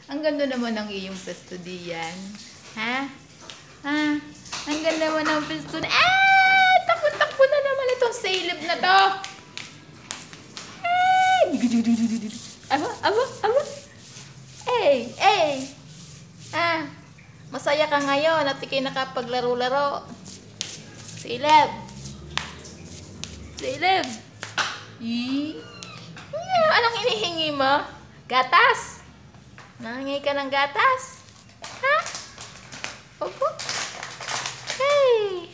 Ang ganda naman ng iyong pesto diyan. Ha? Ha? Ang ganda naman ng pesto. Ah! Takbo-takbo na naman itong salib na to. Ay! Aba, aba, aba. Hey, hey. Ah, masaya ka ngayon at ikay nakapaglaro-laro. Salib. Salib. Anong hinihingi mo? Gatas? Nangingi ka ng gatas? Ha? Opo? Hey!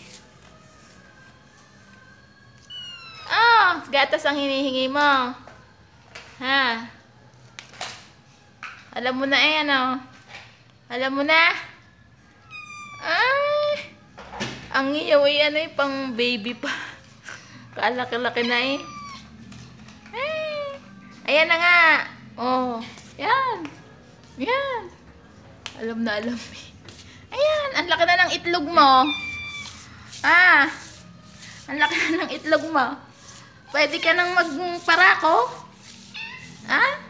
Gatas ang hinihingi mo. Ha? Alam mo na ano? Alam mo na? Ay! Ang iyo ay pang baby pa. Kalaki-laki na eh. Ayan na nga. Oh, yan. Yan. Alam na alam eh. Ayan, ang laki na ng itlog mo. Ang laki na ng itlog mo. Pwede ka nang magparako?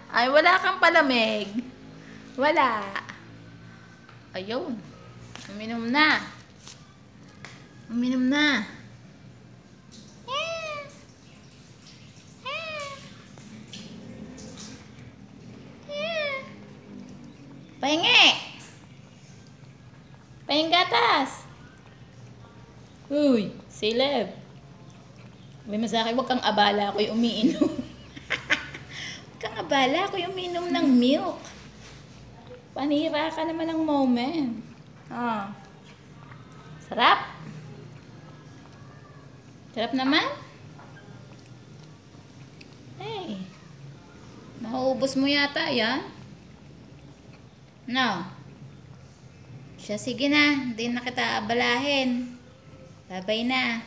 Ay, wala kang palamig. Wala. Ayun. Uminom na. Uminom na. Pahingi! Pahing gatas! Uy, Salib. Sabi mo sa akin, huwag kang abala, ako'y umiinom. Huwag kang abala, ako'y umiinom ng milk. Panira ka naman ng moment. Sarap? Sarap naman? Hey, mauubos mo yata yan. No. Siya, sige na. Hindi na kita abalahin. Babay na.